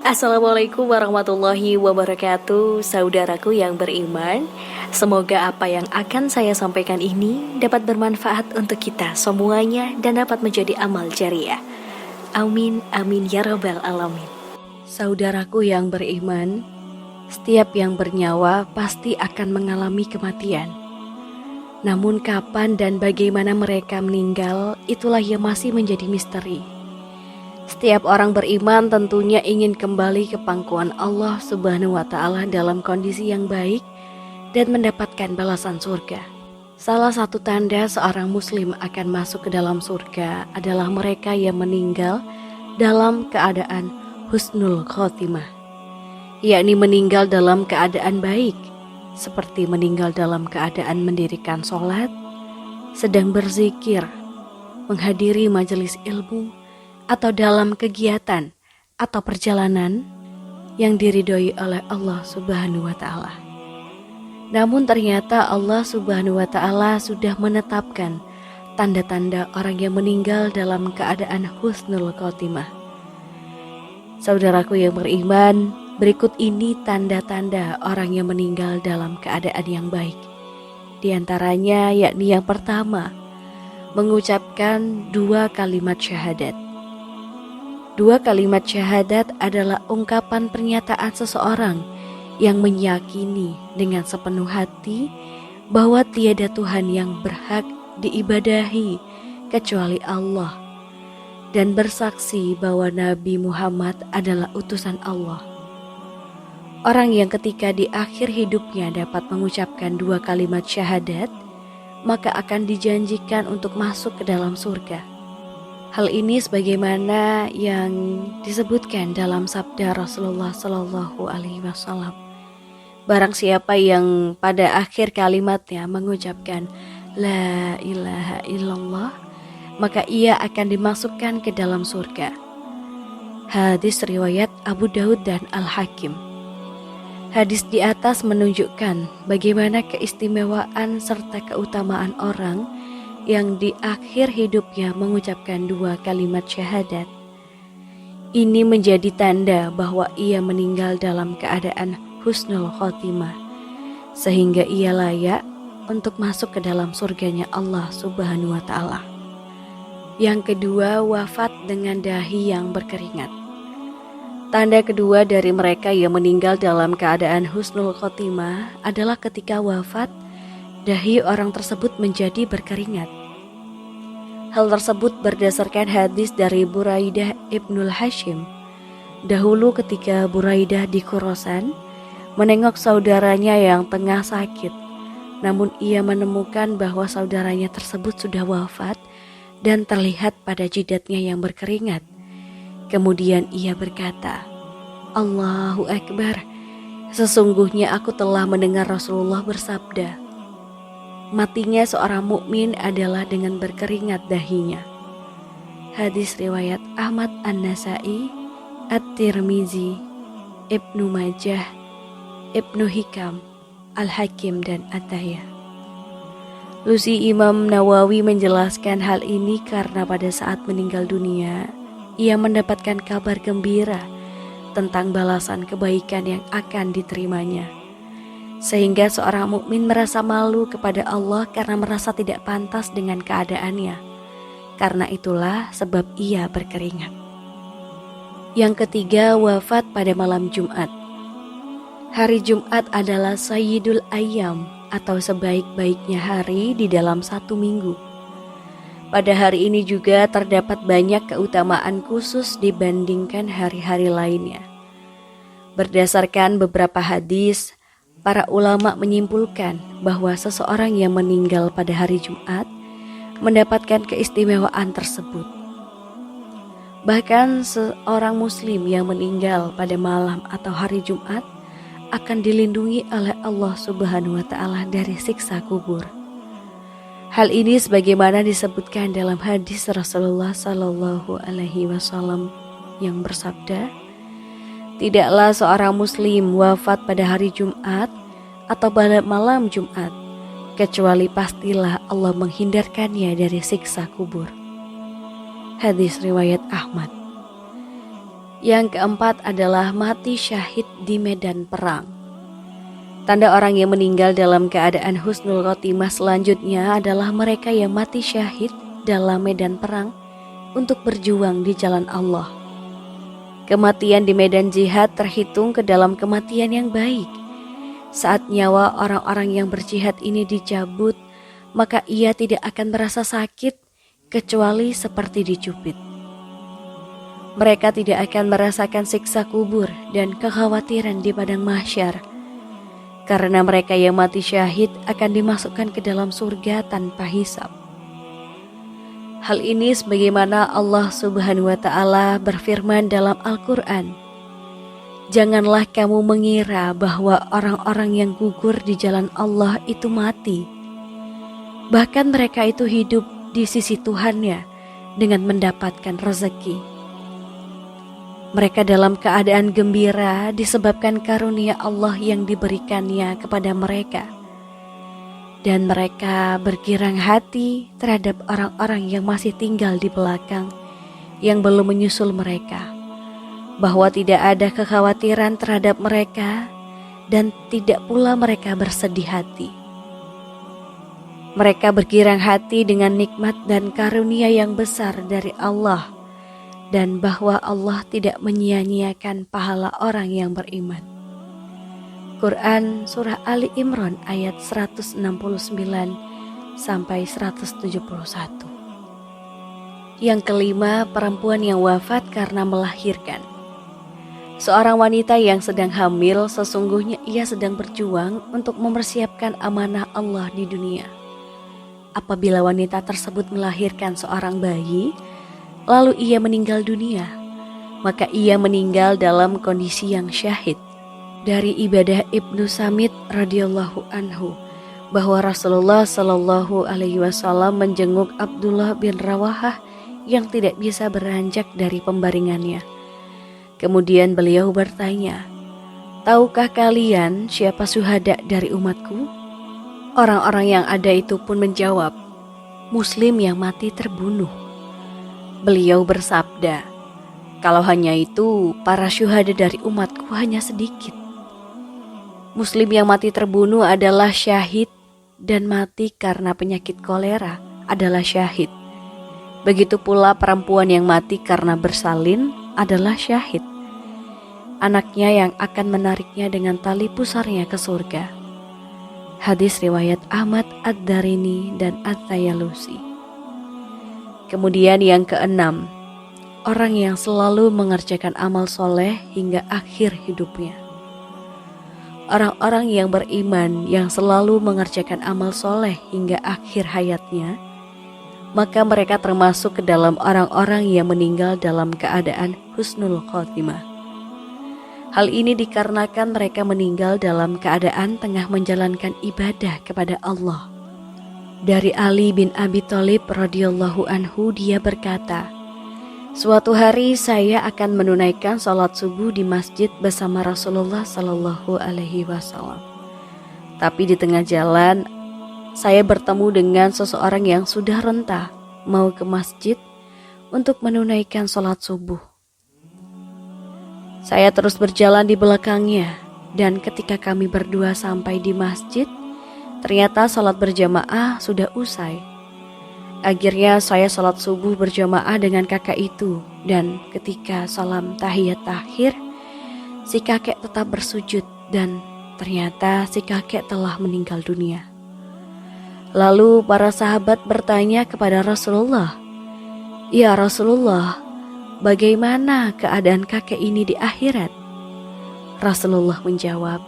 Assalamualaikum warahmatullahi wabarakatuh, saudaraku yang beriman. Semoga apa yang akan saya sampaikan ini dapat bermanfaat untuk kita semuanya dan dapat menjadi amal jariah. Amin, amin ya rabbal alamin. Saudaraku yang beriman, setiap yang bernyawa pasti akan mengalami kematian. Namun kapan dan bagaimana mereka meninggal, itulah yang masih menjadi misteri. Setiap orang beriman tentunya ingin kembali ke pangkuan Allah Subhanahu wa Ta'ala dalam kondisi yang baik dan mendapatkan balasan surga. Salah satu tanda seorang muslim akan masuk ke dalam surga adalah mereka yang meninggal dalam keadaan husnul khotimah, yakni meninggal dalam keadaan baik, seperti meninggal dalam keadaan mendirikan sholat, sedang berzikir, menghadiri majelis ilmu, atau dalam kegiatan atau perjalanan yang diridhoi oleh Allah Subhanahu wa Ta'ala. Namun ternyata Allah Subhanahu wa Ta'ala sudah menetapkan tanda-tanda orang yang meninggal dalam keadaan husnul khotimah. Saudaraku yang beriman, berikut ini tanda-tanda orang yang meninggal dalam keadaan yang baik. Di antaranya yakni yang pertama, mengucapkan 2 kalimat syahadat. 2 kalimat syahadat adalah ungkapan pernyataan seseorang yang meyakini dengan sepenuh hati bahwa tiada Tuhan yang berhak diibadahi kecuali Allah dan bersaksi bahwa Nabi Muhammad adalah utusan Allah. Orang yang ketika di akhir hidupnya dapat mengucapkan 2 kalimat syahadat, maka akan dijanjikan untuk masuk ke dalam surga. Hal ini sebagaimana yang disebutkan dalam sabda Rasulullah Shallallahu Alaihi Wasallam. Barang siapa yang pada akhir kalimatnya mengucapkan La ilaha illallah, maka ia akan dimasukkan ke dalam surga. Hadis riwayat Abu Daud dan Al-Hakim. Hadis di atas menunjukkan bagaimana keistimewaan serta keutamaan orang yang di akhir hidupnya mengucapkan 2 kalimat syahadat. Ini menjadi tanda bahwa ia meninggal dalam keadaan husnul khotimah, sehingga ia layak untuk masuk ke dalam surganya Allah Subhanahu wa Ta'ala. Yang kedua, wafat dengan dahi yang berkeringat. Tanda kedua dari mereka yang meninggal dalam keadaan husnul khotimah adalah ketika wafat, dahi orang tersebut menjadi berkeringat. Hal tersebut berdasarkan hadis dari Buraidah ibnul Hashim. Dahulu ketika Buraidah di Khurasan menengok saudaranya yang tengah sakit, namun ia menemukan bahwa saudaranya tersebut sudah wafat dan terlihat pada jidatnya yang berkeringat. Kemudian ia berkata, Allahu Akbar, sesungguhnya aku telah mendengar Rasulullah bersabda, matinya seorang mukmin adalah dengan berkeringat dahinya. Hadis riwayat Ahmad An-Nasai, At-Tirmizi, Ibnu Majah, Ibnu Hikam, Al-Hakim dan At-Tahya. Lusi Imam Nawawi menjelaskan hal ini karena pada saat meninggal dunia, ia mendapatkan kabar gembira tentang balasan kebaikan yang akan diterimanya. Sehingga seorang mukmin merasa malu kepada Allah karena merasa tidak pantas dengan keadaannya. Karena itulah sebab ia berkeringat. Yang ketiga, wafat pada malam Jumat. Hari Jumat adalah Sayyidul Ayyam atau sebaik-baiknya hari di dalam 1 minggu. Pada hari ini juga terdapat banyak keutamaan khusus dibandingkan hari-hari lainnya. Berdasarkan beberapa hadis, para ulama menyimpulkan bahwa seseorang yang meninggal pada hari Jumat mendapatkan keistimewaan tersebut. Bahkan seorang muslim yang meninggal pada malam atau hari Jumat akan dilindungi oleh Allah Subhanahu wa Ta'ala dari siksa kubur. Hal ini sebagaimana disebutkan dalam hadis Rasulullah Shallallahu Alaihi Wasallam yang bersabda, tidaklah seorang muslim wafat pada hari Jumat atau pada malam Jumat, kecuali pastilah Allah menghindarkannya dari siksa kubur. Hadis riwayat Ahmad. Yang keempat adalah mati syahid di medan perang. Tanda orang yang meninggal dalam keadaan husnul khotimah selanjutnya adalah mereka yang mati syahid dalam medan perang untuk berjuang di jalan Allah. Kematian di medan jihad terhitung ke dalam kematian yang baik. Saat nyawa orang-orang yang berjihad ini dicabut, maka ia tidak akan merasa sakit kecuali seperti dicubit. Mereka tidak akan merasakan siksa kubur dan kekhawatiran di padang mahsyar, karena mereka yang mati syahid akan dimasukkan ke dalam surga tanpa hisab. Hal ini sebagaimana Allah Subhanahu wa Ta'ala berfirman dalam Al-Quran, "Janganlah kamu mengira bahwa orang-orang yang gugur di jalan Allah itu mati. Bahkan mereka itu hidup di sisi Tuhannya dengan mendapatkan rezeki. Mereka dalam keadaan gembira disebabkan karunia Allah yang diberikannya kepada mereka. Dan mereka bergirang hati terhadap orang-orang yang masih tinggal di belakang, yang belum menyusul mereka, bahwa tidak ada kekhawatiran terhadap mereka dan tidak pula mereka bersedih hati. Mereka bergirang hati dengan nikmat dan karunia yang besar dari Allah, dan bahwa Allah tidak menyia-nyiakan pahala orang yang beriman." Quran Surah Ali Imran ayat 169 sampai 171. Yang kelima, perempuan yang wafat karena melahirkan. Seorang wanita yang sedang hamil, sesungguhnya ia sedang berjuang untuk mempersiapkan amanah Allah di dunia. Apabila wanita tersebut melahirkan seorang bayi, lalu ia meninggal dunia, maka ia meninggal dalam kondisi yang syahid. Dari Ibadah Ibnu Samit radhiyallahu anhu bahwa Rasulullah Shallallahu alaihi wasallam menjenguk Abdullah bin Rawahah yang tidak bisa beranjak dari pembaringannya. Kemudian beliau bertanya, "Tahukah kalian siapa syuhada dari umatku?" Orang-orang yang ada itu pun menjawab, "Muslim yang mati terbunuh." Beliau bersabda, "Kalau hanya itu, para syuhada dari umatku hanya sedikit." Muslim yang mati terbunuh adalah syahid, dan mati karena penyakit kolera adalah syahid. Begitu pula perempuan yang mati karena bersalin adalah syahid. Anaknya yang akan menariknya dengan tali pusarnya ke surga. Hadis riwayat Ahmad Ad-Darini dan At-Tayalusi. Kemudian yang keenam, orang yang selalu mengerjakan amal soleh hingga akhir hidupnya. Orang-orang yang beriman yang selalu mengerjakan amal soleh hingga akhir hayatnya, maka mereka termasuk ke dalam orang-orang yang meninggal dalam keadaan husnul khotimah. Hal ini dikarenakan mereka meninggal dalam keadaan tengah menjalankan ibadah kepada Allah. Dari Ali bin Abi Thalib radhiyallahu anhu, dia berkata, "Suatu hari saya akan menunaikan sholat subuh di masjid bersama Rasulullah Sallallahu Alaihi Wasallam. Tapi di tengah jalan, saya bertemu dengan seseorang yang sudah renta mau ke masjid untuk menunaikan sholat subuh. Saya terus berjalan di belakangnya, dan ketika kami berdua sampai di masjid, ternyata sholat berjamaah sudah usai. Akhirnya saya sholat subuh berjamaah dengan kakak itu, dan ketika salam tahiyat takhir, si kakek tetap bersujud dan ternyata si kakek telah meninggal dunia. Lalu para sahabat bertanya kepada Rasulullah, "Ya Rasulullah, bagaimana keadaan kakek ini di akhirat?" Rasulullah menjawab,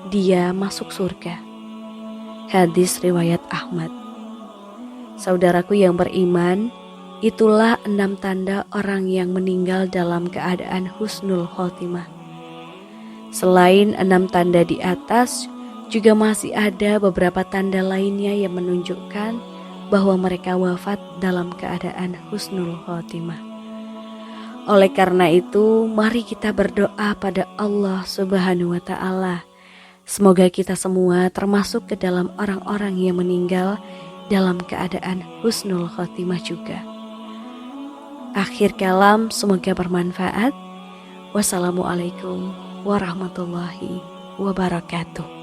"Dia masuk surga." Hadis riwayat Ahmad. Saudaraku yang beriman, itulah 6 tanda orang yang meninggal dalam keadaan husnul khotimah. Selain 6 tanda di atas, juga masih ada beberapa tanda lainnya yang menunjukkan bahwa mereka wafat dalam keadaan husnul khotimah. Oleh karena itu, mari kita berdoa pada Allah Subhanahu wa Ta'ala. Semoga kita semua termasuk ke dalam orang-orang yang meninggal dalam keadaan husnul khotimah juga. Akhir kalam, semoga bermanfaat. Wassalamualaikum warahmatullahi wabarakatuh.